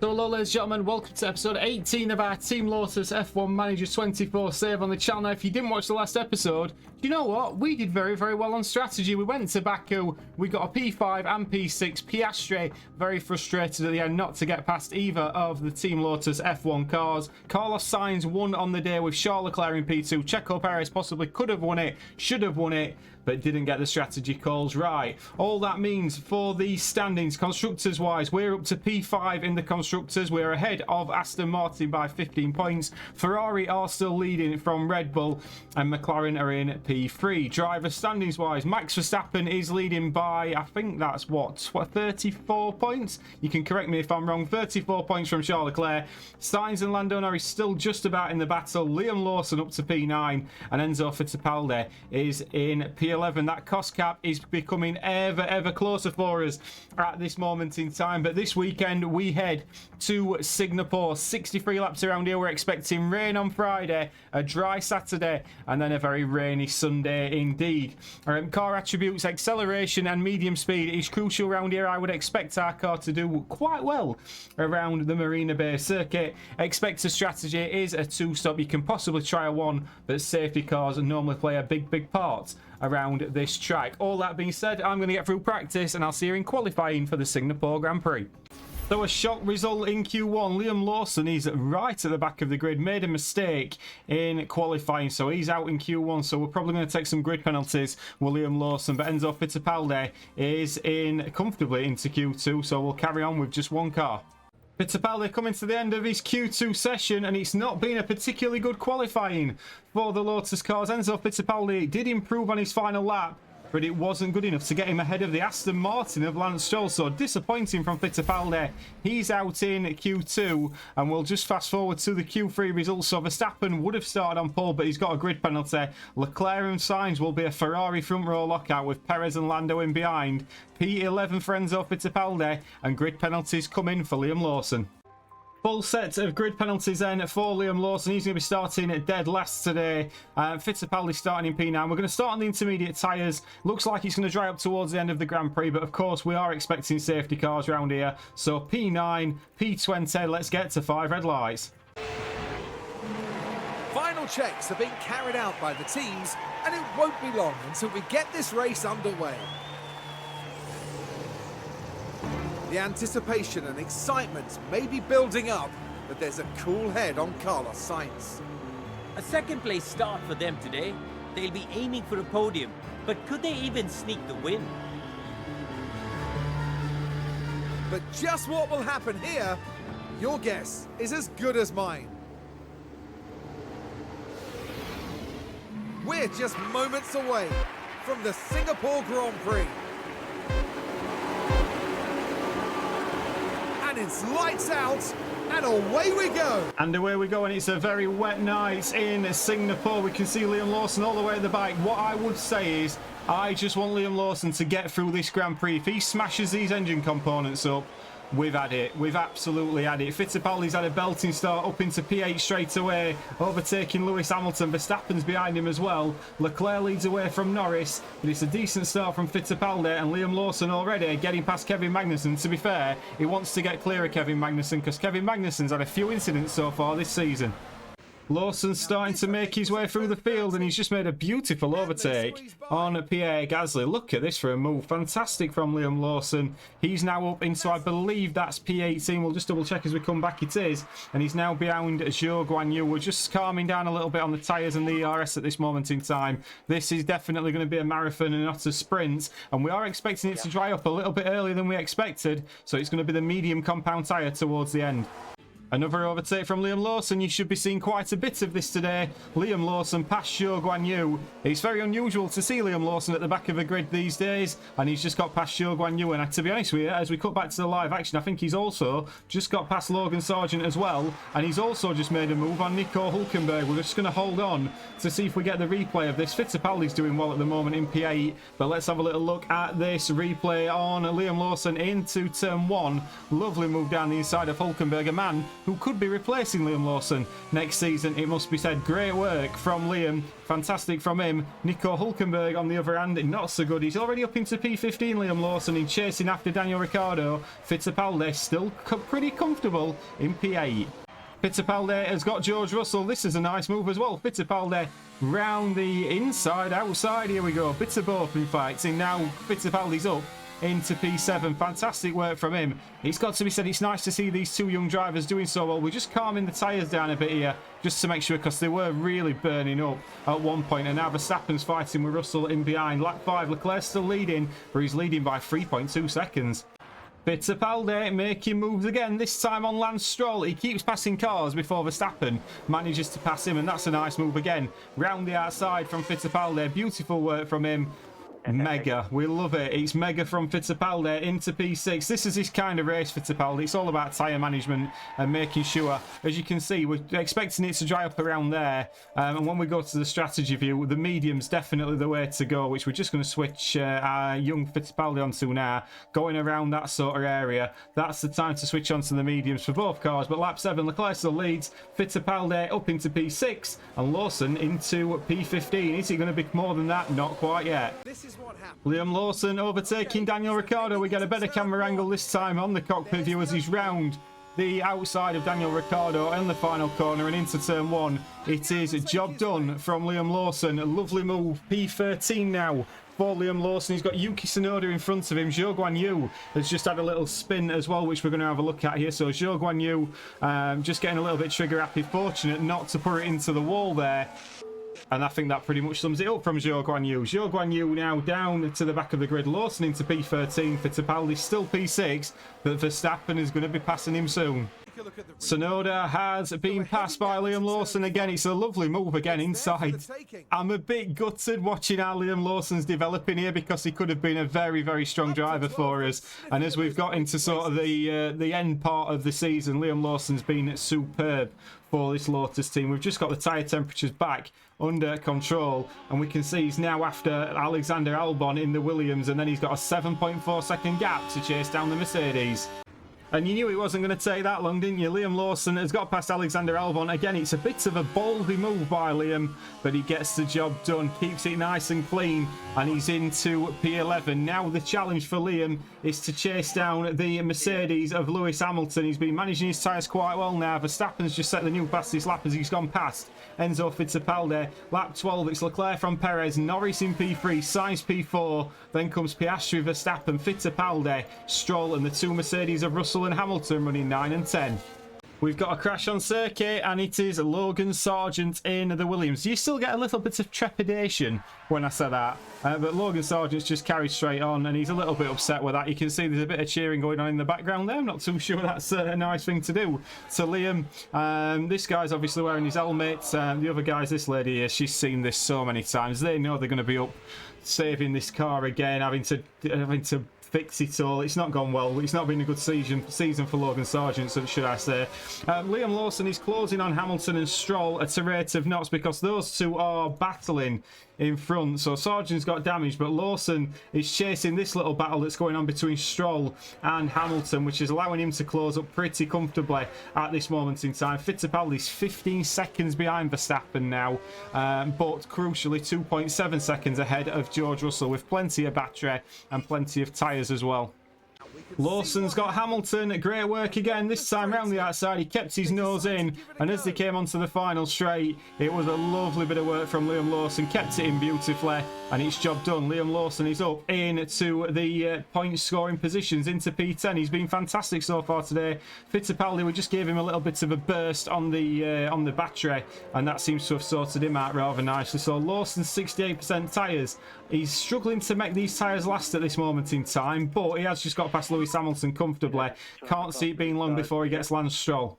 So hello ladies and gentlemen, welcome to episode 18 of our Team Lotus F1 Manager 24 save on the channel. Now, if you didn't watch the last episode, you know what? We did very well on strategy. We went to Baku, we got a P5 and P6, Piastre very frustrated at the end not to get past either of the Team Lotus F1 cars. Carlos Sainz won on the day with Charles Leclerc in P2. Checo Perez possibly could have won it, should have won it, but didn't get the strategy calls right. All that means for the standings, constructors wise, we're up to P5 in the constructors. We're ahead of Aston Martin by 15 points. Ferrari are still leading from Red Bull, and McLaren are in P3. Driver standings wise, Max Verstappen is leading by, I think that's what 34 points. You can correct me if I'm wrong. 34 points from Charles Leclerc. Sainz and Lando Norris still just about in the battle. Liam Lawson up to P9, and Enzo Fittipaldi is in P11. That cost cap is becoming ever closer for us at this moment in time. But this weekend we head to Singapore. 63 laps around here. We're expecting rain on Friday, a dry Saturday, and then a very rainy Sunday indeed. Car attributes, acceleration and medium speed is crucial around here. I would expect our car to do quite well around the Marina Bay circuit. Expect a strategy is a two-stop. You can possibly try a one, but safety cars normally play a big part around this track. All that being said, I'm going to get through practice and I'll see you in qualifying for the Singapore Grand Prix. So a shock result in Q1. Liam Lawson is right at the back of the grid. Made a mistake in qualifying, so he's out in Q1. So we're probably going to take some grid penalties with Liam Lawson. But Enzo Fittipaldi is in comfortably into Q2, so we'll carry on with just one car. Fittipaldi coming to the end of his Q2 session, and it's not been a particularly good qualifying for the Lotus cars. Enzo Fittipaldi did improve on his final lap, but it wasn't good enough to get him ahead of the Aston Martin of Lance Stroll. So disappointing from Fittipaldi. He's out in Q2, and we'll just fast forward to the Q3 results. So Verstappen would have started on pole, but he's got a grid penalty. Leclerc and Sainz will be a Ferrari front row lockout with Perez and Lando in behind. P11 for Enzo Fittipaldi, and grid penalties come in for Liam Lawson. Full set of grid penalties then for Liam Lawson. He's going to be starting at dead last today. Fittipaldi starting in P9. We're going to start on the intermediate tyres. Looks like it's going to dry up towards the end of the Grand Prix, but of course we are expecting safety cars around here. So P9, P20, let's get to 5 red lights. Final checks are being carried out by the teams, and it won't be long until we get this race underway. The anticipation and excitement may be building up, but there's a cool head on Carlos Sainz. A second place start for them today. They'll be aiming for a podium, but could they even sneak the win? But just what will happen here, your guess is as good as mine. We're just moments away from the Singapore Grand Prix. And it's lights out, and away we go. And away we go, and it's a very wet night in Singapore. We can see Liam Lawson all the way at the back. What I would say is, I just want Liam Lawson to get through this Grand Prix. If he smashes these engine components up, we've had it. We've absolutely had it. Fittipaldi's had a belting start up into P8 straight away, overtaking Lewis Hamilton. Verstappen's behind him as well. Leclerc leads away from Norris, but it's a decent start from Fittipaldi, and Liam Lawson already getting past Kevin Magnussen. To be fair, he wants to get clear of Kevin Magnussen because Kevin Magnussen's had a few incidents so far this season. Lawson's starting to make his way through the field, and he's just made a beautiful overtake on Pierre Gasly. Look at this for a move. Fantastic from Liam Lawson. He's now up into, I believe that's P18. We'll just double check as we come back. It is. And he's now behind Zhou Guanyu. We're just calming down a little bit on the tyres and the ERS at this moment in time. This is definitely going to be a marathon and not a sprint. And we are expecting it to dry up a little bit earlier than we expected. So it's going to be the medium compound tyre towards the end. Another overtake from Liam Lawson. You should be seeing quite a bit of this today. Liam Lawson past Zhou Guanyu. It's very unusual to see Liam Lawson at the back of a grid these days, and he's just got past Zhou Guanyu. And to be honest with you, as we cut back to the live action, I think he's also just got past Logan Sargent as well, and he's also just made a move on Nico Hülkenberg. We're just going to hold on to see if we get the replay of this. Fittipaldi's doing well at the moment in P8, but let's have a little look at this replay on Liam Lawson into turn 1. Lovely move down the inside of Hülkenberg, a man who could be replacing Liam Lawson next season, it must be said. Great work from Liam, fantastic from him. Nico Hulkenberg on the other hand, not so good. He's already up into P15, Liam Lawson, in chasing after Daniel Ricciardo. Fittipaldi still pretty comfortable in P8. Fittipaldi has got George Russell. This is a nice move as well. Fittipaldi round the inside, outside. Here we go. Bit of both, in fact. And now Fittipaldi's up into P7. Fantastic work from him. It's got to be said, it's nice to see these two young drivers doing so well. We're just calming the tyres down a bit here, just to make sure, because they were really burning up at one point. And now Verstappen's fighting with Russell in behind. Lap 5, Leclerc's still leading, but he's leading by 3.2 seconds. Fittipaldi making moves again, this time on Lance Stroll. He keeps passing cars before Verstappen manages to pass him, and that's a nice move again. Round the outside from Fittipaldi. Beautiful work from him. Mega. We love it. It's mega from Fittipaldi into P6. This is this kind of race, Fittipaldi. It's all about tyre management and making sure, as you can see, we're expecting it to dry up around there. And when we go to the strategy view, the medium's definitely the way to go, which we're just going to switch our young Fittipaldi onto now. Going around that sort of area, that's the time to switch onto the mediums for both cars. But lap 7, Leclerc still leads. Fittipaldi up into P6 and Lawson into P15. Is he going to be more than that? Not quite yet. This is what happened. Liam Lawson overtaking Daniel Ricciardo. We get a better camera angle this time on the cockpit view as he's round the outside of Daniel Ricciardo in the final corner and into turn 1. It is a job done from Liam Lawson. A lovely move. P13 now for Liam Lawson. He's got Yuki Tsunoda in front of him. Zhou Guanyu has just had a little spin as well, which we're going to have a look at here. So Zhou Guanyu just getting a little bit trigger happy. Fortunate not to put it into the wall there. And I think that pretty much sums it up from Zhou Guanyu. Zhou Guanyu now down to the back of the grid. Lawson into P13. Fittipaldi still P6, but Verstappen is going to be passing him soon. Tsunoda has been passed by Liam Lawson again. It's a lovely move again inside. I'm a bit gutted watching how Liam Lawson's developing here, because he could have been a very, very strong driver for us. And as we've got into sort of the end part of the season, Liam Lawson's been superb for this Lotus team. We've just got the tyre temperatures back under control, and we can see he's now after Alexander Albon in the Williams, and then he's got a 7.4 second gap to chase down the Mercedes. And you knew it wasn't going to take that long, didn't you? Liam Lawson has got past Alexander Albon. Again, it's a bit of a ballsy move by Liam, but he gets the job done, keeps it nice and clean, and he's into P11. Now the challenge for Liam is to chase down the Mercedes of Lewis Hamilton. He's been managing his tyres quite well now. Verstappen's just set the new fastest lap as he's gone past Enzo Fittipaldi. Lap 12, it's Leclerc from Perez, Norris in P3, Sainz P4, then comes Piastri, Verstappen, Fittipaldi, Stroll, and the two Mercedes of Russell and Hamilton running 9 and 10. We've got a crash on circuit, and it is Logan Sargent in the Williams. You still get a little bit of trepidation when I say that, but Logan Sargent's just carried straight on, and he's a little bit upset with that. You can see there's a bit of cheering going on in the background there. I'm not too sure that's a nice thing to do to Liam. This guy's obviously wearing his helmet. The other guy's this lady here. She's seen this so many times. They know they're going to be up saving this car again, having to fix it all. It's not gone well. It's not been a good season for Logan Sargent, so should I say. Liam Lawson is closing on Hamilton and Stroll at a rate of knots, because those two are battling in front. So Sargent's got damage, but Lawson is chasing this little battle that's going on between Stroll and Hamilton, which is allowing him to close up pretty comfortably at this moment in time. Fittipaldi's 15 seconds behind Verstappen now, but crucially 2.7 seconds ahead of George Russell, with plenty of battery and plenty of tyres as well. Lawson's got Hamilton. Great work again. This time round the outside, he kept his nose in, and as they came onto the final straight, it was a lovely bit of work from Liam Lawson. Kept it in beautifully, and it's job done. Liam Lawson is up into the point scoring positions, into P10. He's been fantastic so far today. Fittipaldi, we just gave him a little bit of a burst on the battery, and that seems to have sorted him out rather nicely. So Lawson's 68% tyres. He's struggling to make these tyres last at this moment in time, but he has just got past Lewis Hamilton comfortably. Can't see it being long before he gets Lance Stroll.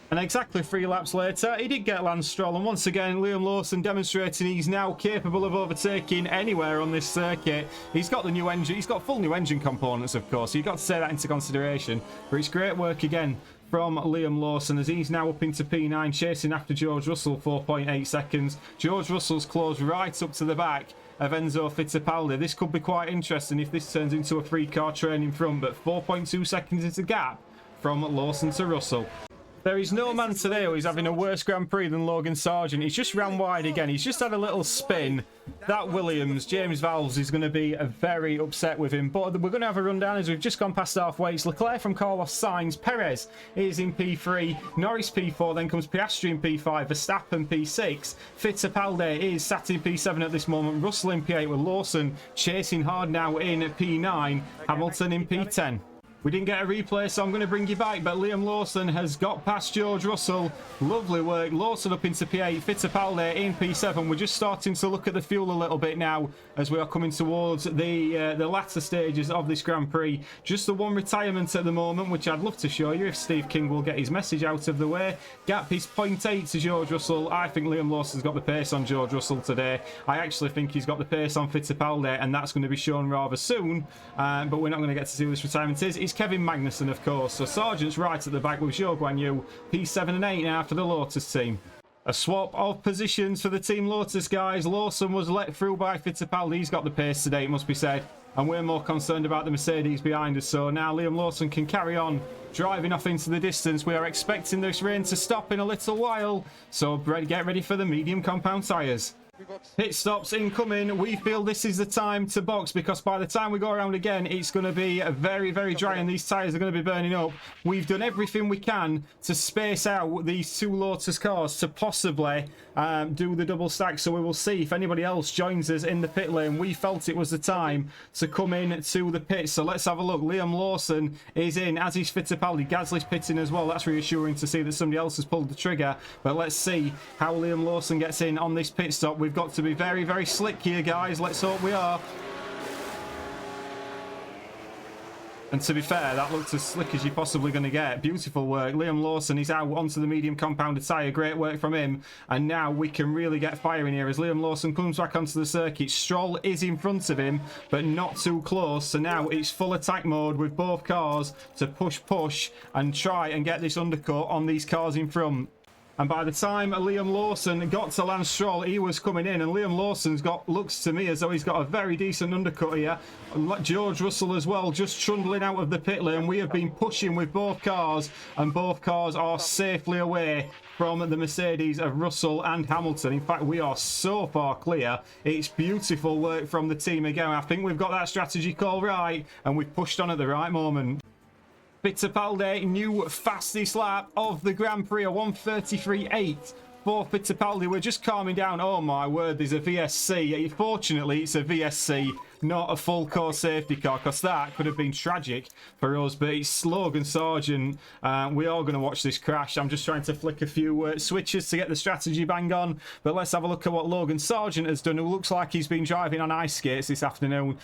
And exactly 3 laps later, he did get Lance Stroll, and once again Liam Lawson demonstrating he's now capable of overtaking anywhere on this circuit. He's got the new engine, he's got full new engine components, of course, so you've got to take that into consideration. But it's great work again from Liam Lawson as he's now up into P9, chasing after George Russell, 4.8 seconds. George Russell's closed right up to the back of Enzo Fittipaldi. This could be quite interesting if this turns into a 3-car train in front, but 4.2 seconds is the gap from Lawson to Russell. There is no man today who is having a worse Grand Prix than Logan Sargent. He's just ran wide again. He's just had a little spin. That Williams, James Valves, is going to be very upset with him. But we're going to have a rundown as we've just gone past halfway. It's Leclerc from Carlos Sainz. Perez is in P3. Norris P4. Then comes Piastri in P5. Verstappen P6. Fittipaldi is sat in P7 at this moment. Russell in P8 with Lawson chasing hard now in P9. Hamilton in P10. We didn't get a replay, so I'm going to bring you back, but Liam Lawson has got past George Russell. Lovely work. Lawson up into P8, Fittipaldi in P7. We're just starting to look at the fuel a little bit now as we are coming towards the latter stages of this Grand Prix. Just the one retirement at the moment, which I'd love to show you if Steve King will get his message out of the way. Gap is 0.8 to George Russell. I think Liam Lawson's got the pace on George Russell today. I actually think he's got the pace on Fittipaldi, and that's going to be shown rather soon, but we're not going to get to see who this retirement is. It's Kevin Magnussen, of course. So Sargent's right at the back with Zhou Guanyu, P7 and 8 now for the Lotus team. A swap of positions for the Team Lotus guys. Lawson was let through by Fittipaldi. He's got the pace today, it must be said. And we're more concerned about the Mercedes behind us. So now Liam Lawson can carry on driving off into the distance. We are expecting this rain to stop in a little while. So get ready for the medium compound tyres. Pit stops incoming. We feel this is the time to box because by the time we go around again, it's going to be very, very dry and these tyres are going to be burning up. We've done everything we can to space out these two Lotus cars to possibly do the double stack. So we will see if anybody else joins us in the pit lane. We felt it was the time to come in to the pit. So let's have a look. Liam Lawson is in, as is Fittipaldi. Gasly's pitting as well. That's reassuring to see that somebody else has pulled the trigger. But let's see how Liam Lawson gets in on this pit stop. We've got to be very, very slick here, guys. Let's hope we are. And to be fair, that looks as slick as you're possibly going to get. Beautiful work. Liam Lawson is out onto the medium compounded tyre. Great work from him. And now we can really get firing here as Liam Lawson comes back onto the circuit. Stroll is in front of him, but not too close. So now it's full attack mode with both cars to push, and try and get this undercut on these cars in front. And by the time Liam Lawson got to Lance Stroll, he was coming in, and Liam Lawson's looks to me as though he's got a very decent undercut here. George Russell as well, just trundling out of the pit lane. We have been pushing with both cars, and both cars are safely away from the Mercedes of Russell and Hamilton. In fact, we are so far clear. It's beautiful work from the team again. I think we've got that strategy call right, and we've pushed on at the right moment. Fittipaldi, new fastest lap of the Grand Prix, a 1:33.8 for Fittipaldi. We're just calming down. Oh my word, there's a VSC. Fortunately, it's a VSC, not a full core safety car, because that could have been tragic for us. But it's Logan Sargent. We are going to watch this crash. I'm just trying to flick a few switches to get the strategy bang on. But let's have a look at what Logan Sargent has done. It looks like he's been driving on ice skates this afternoon.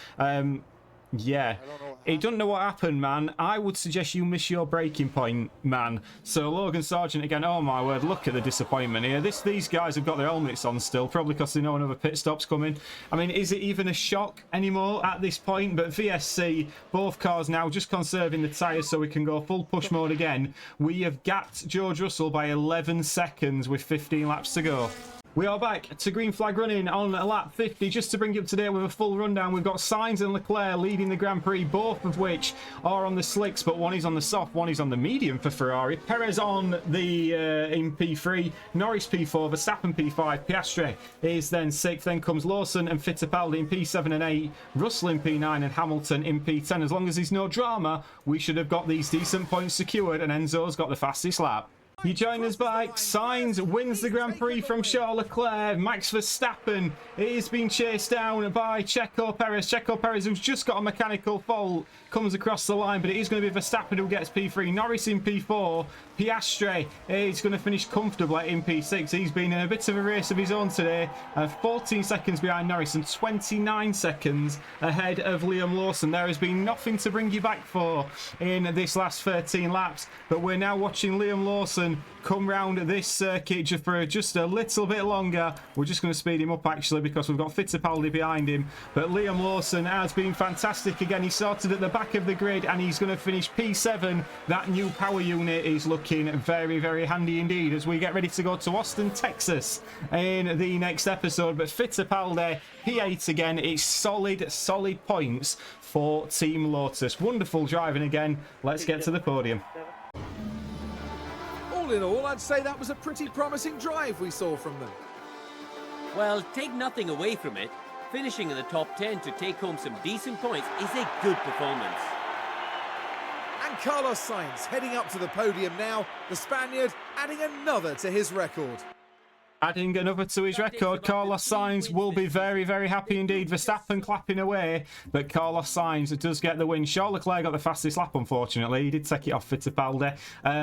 Yeah, he doesn't know what happened, man. I would suggest you miss your breaking point, man. So Logan Sargent again. Oh my word, look at the disappointment here. These guys have got their helmets on still, probably because they know another pit stop's coming. I mean, is it even a shock anymore at this point? But VSC, both cars now just conserving the tyres so we can go full push mode again. We have gapped George Russell by 11 seconds with 15 laps to go. We are back to green flag running on lap 50. Just to bring you up to date with a full rundown, we've got Sainz and Leclerc leading the Grand Prix, both of which are on the slicks, but one is on the soft, one is on the medium for Ferrari. Perez on the in P3, Norris P4, Verstappen P5, Piastri is then 6th. Then comes Lawson and Fittipaldi in P7 and 8, Russell in P9 and Hamilton in P10. As long as there's no drama, we should have got these decent points secured, and Enzo's got the fastest lap. You join us back. Sainz wins the Grand Prix from Charles Leclerc. Max Verstappen is being chased down by Checo Perez. Checo Perez, who's just got a mechanical fault, comes across the line, but it is going to be Verstappen who gets P3. Norris in P4. Piastri is going to finish comfortably in P6. He's been in a bit of a race of his own today. 14 seconds behind Norris and 29 seconds ahead of Liam Lawson. There has been nothing to bring you back for in this last 13 laps, but we're now watching Liam Lawson come round this circuit for just a little bit longer. We're just going to speed him up actually because we've got Fittipaldi behind him. But Liam Lawson has been fantastic again. He started at the back of the grid and he's going to finish P7. That new power unit is looking very, very handy indeed as we get ready to go to Austin, Texas in the next episode. But Fittipaldi, P8 again. It's solid points for Team Lotus. Wonderful driving again. Let's get to the podium. All in all, I'd say that was a pretty promising drive we saw from them. Well, take nothing away from it. Finishing in the top 10 to take home some decent points is a good performance. And Carlos Sainz heading up to the podium now, the Spaniard adding another to his record. Adding another to his record, Carlos Sainz will be very, very happy indeed. Verstappen clapping away, but Carlos Sainz does get the win. Charles Leclerc got the fastest lap, unfortunately. He did take it off Fittipaldi.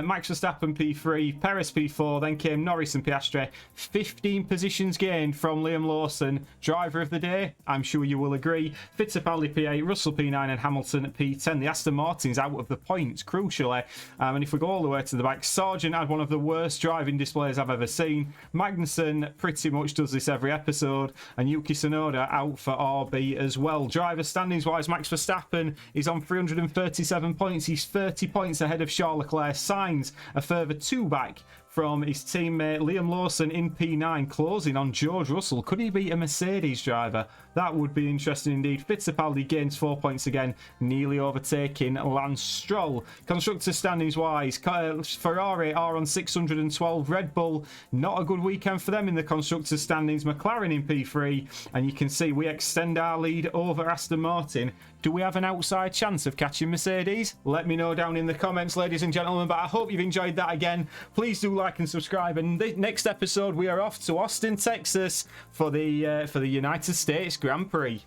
Max Verstappen P3, Perez P4, then came Norris and Piastri. 15 positions gained from Liam Lawson, driver of the day. I'm sure you will agree. Fittipaldi P8, Russell P9 and Hamilton P10. The Aston Martin's out of the points, crucially. And if we go all the way to the back, Sargent had one of the worst driving displays I've ever seen. Magnussen pretty much does this every episode, and Yuki Tsunoda out for RB as well. Driver standings wise, Max Verstappen is on 337 points. He's 30 points ahead of Charles Leclerc. Sainz a further 2 back from his teammate Liam Lawson in P9, closing on George Russell. Could he beat a Mercedes driver? That would be interesting indeed. Fittipaldi gains 4 points again, nearly overtaking Lance Stroll. Constructor standings wise, Ferrari are on 612. Red Bull, not a good weekend for them in the constructor standings. McLaren in P3, and you can see we extend our lead over Aston Martin. Do we have an outside chance of catching Mercedes? Let me know down in the comments, ladies and gentlemen, but I hope you've enjoyed that again. Please do like and subscribe, and the next episode we are off to Austin, Texas for the United States Grand Prix.